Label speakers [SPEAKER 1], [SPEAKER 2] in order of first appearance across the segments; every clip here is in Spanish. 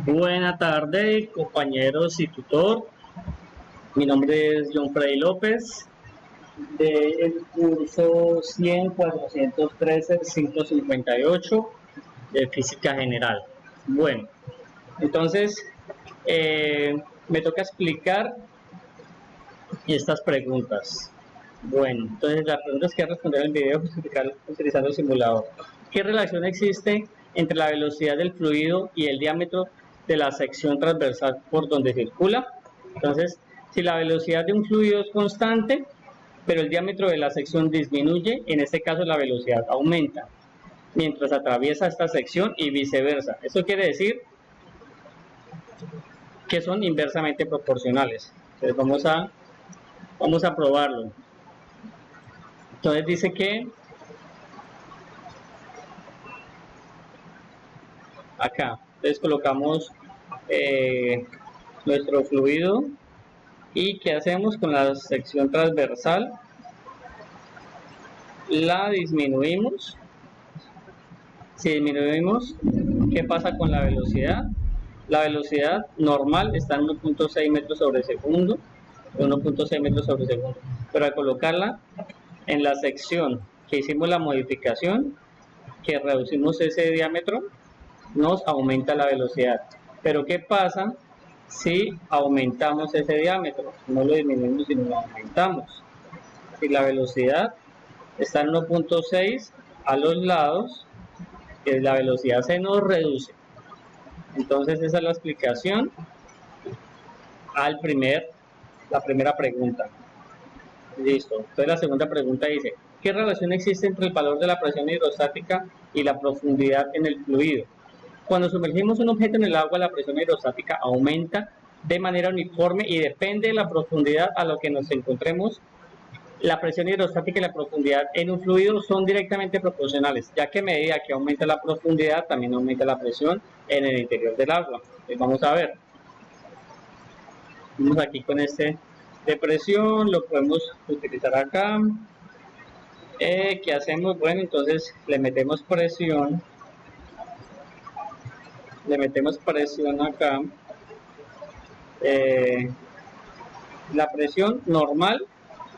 [SPEAKER 1] Buena tarde, compañeros y tutor. Mi nombre es John Freddy López, del curso 100-413-558 de Física General. Bueno, entonces me toca explicar estas preguntas. Bueno, entonces las preguntas que voy a responder en el video utilizando el simulador. ¿Qué relación existe entre la velocidad del fluido y el diámetro de la sección transversal por donde circula? Entonces, si la velocidad de un fluido es constante, pero el diámetro de la sección disminuye, en este caso la velocidad aumenta mientras atraviesa esta sección y viceversa. Eso quiere decir que son inversamente proporcionales. Entonces vamos a probarlo. Entonces dice que acá, entonces colocamos nuestro fluido y ¿qué hacemos con la sección transversal? La disminuimos. Si disminuimos, ¿qué pasa con la velocidad? La velocidad normal está en 1.6 metros sobre segundo, 1.6 metros sobre segundo, pero al colocarla en la sección que hicimos la modificación, que reducimos ese diámetro, nos aumenta la velocidad. Pero ¿qué pasa si aumentamos ese diámetro? No lo disminuimos, sino lo aumentamos. Si la velocidad está en 1.6 a los lados, que la velocidad se nos reduce. Entonces esa es la explicación la primera pregunta. Listo. Entonces la segunda pregunta dice, ¿qué relación existe entre el valor de la presión hidrostática y la profundidad en el fluido? Cuando sumergimos un objeto en el agua, la presión hidrostática aumenta de manera uniforme y depende de la profundidad a lo que nos encontremos. La presión hidrostática y la profundidad en un fluido son directamente proporcionales, ya que a medida que aumenta la profundidad, también aumenta la presión en el interior del agua. Entonces vamos a ver. Vamos aquí con este de presión, lo podemos utilizar acá. ¿Qué hacemos? Bueno, entonces le metemos presión acá. La presión normal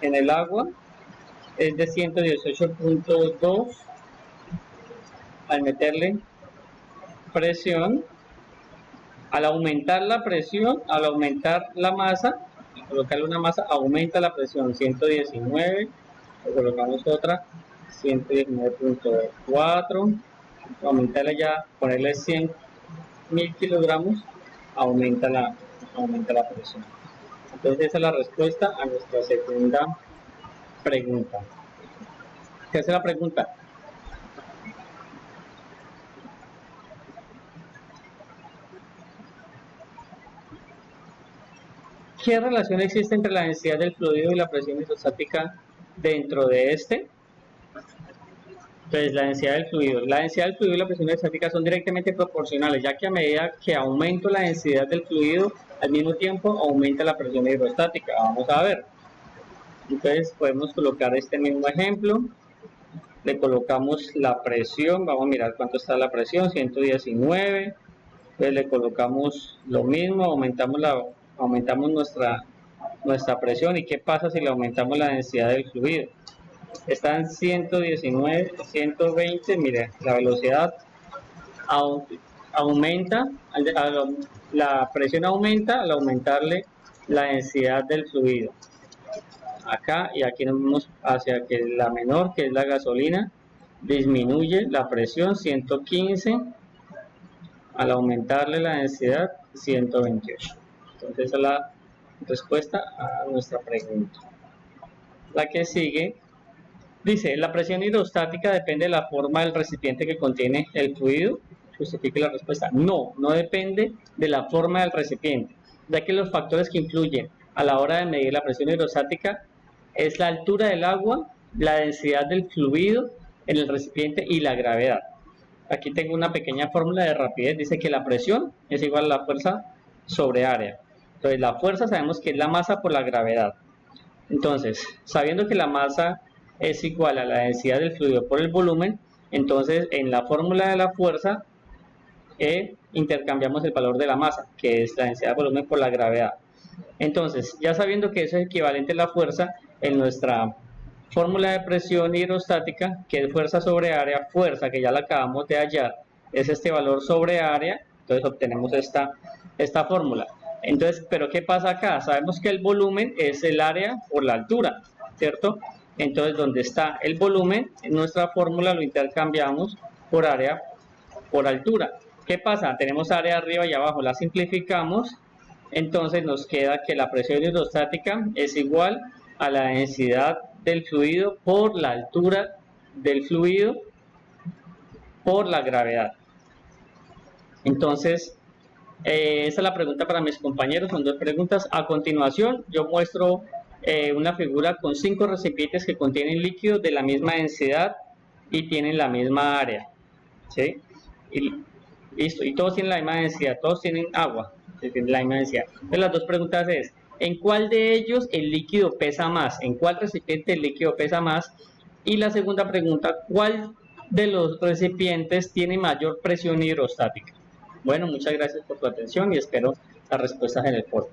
[SPEAKER 1] en el agua es de 118.2. Al meterle presión, al aumentar la presión, al aumentar la masa, colocarle una masa, aumenta la presión 119, le colocamos otra 119.4, aumentarle ya, ponerle 100.000 kilogramos, aumenta la presión. Entonces esa es la respuesta a nuestra segunda pregunta. ¿Qué hace la pregunta? ¿Qué relación existe entre la densidad del fluido y la presión hidrostática dentro de este? Entonces, la densidad del fluido y la presión hidrostática son directamente proporcionales, ya que a medida que aumento la densidad del fluido, al mismo tiempo aumenta la presión hidrostática. Vamos a ver. Entonces, podemos colocar este mismo ejemplo. Le colocamos la presión, vamos a mirar cuánto está la presión, 119. Entonces, le colocamos lo mismo, aumentamos nuestra presión. ¿Y qué pasa si le aumentamos la densidad del fluido? Está en 119, 120, mire, la velocidad aumenta, la presión aumenta al aumentarle la densidad del fluido. Acá y aquí nos vamos hacia que la menor, que es la gasolina, disminuye la presión 115, al aumentarle la densidad 128. Entonces esa es la respuesta a nuestra pregunta. La que sigue dice, la presión hidrostática depende de la forma del recipiente que contiene el fluido. Justifique la respuesta. No depende de la forma del recipiente, ya que los factores que influyen a la hora de medir la presión hidrostática es la altura del agua, la densidad del fluido en el recipiente y la gravedad. Aquí tengo una pequeña fórmula de rapidez. Dice que la presión es igual a la fuerza sobre área. Entonces la fuerza sabemos que es la masa por la gravedad. Entonces, sabiendo que la masa es igual a la densidad del fluido por el volumen, entonces en la fórmula de la fuerza E intercambiamos el valor de la masa, que es la densidad de volumen por la gravedad. Entonces, ya sabiendo que eso es equivalente a la fuerza, en nuestra fórmula de presión hidrostática, que es fuerza sobre área, fuerza que ya la acabamos de hallar, es este valor sobre área, entonces obtenemos esta fórmula. Entonces, ¿pero qué pasa acá? Sabemos que el volumen es el área por la altura, ¿cierto? Entonces, donde está el volumen, en nuestra fórmula lo intercambiamos por área por altura. ¿Qué pasa? Tenemos área arriba y abajo, la simplificamos, entonces nos queda que la presión hidrostática es igual a la densidad del fluido por la altura del fluido por la gravedad. Entonces, esa es la pregunta para mis compañeros, son dos preguntas. A continuación, yo muestro una figura con 5 recipientes que contienen líquidos de la misma densidad y tienen la misma área, ¿sí? Y listo, y todos tienen la misma densidad, todos tienen agua, tienen la misma densidad. Entonces, las dos preguntas es, ¿en cuál de ellos el líquido pesa más? ¿En cuál recipiente el líquido pesa más? Y la segunda pregunta, ¿cuál de los recipientes tiene mayor presión hidrostática? Bueno, muchas gracias por tu atención y espero las respuestas en el foro.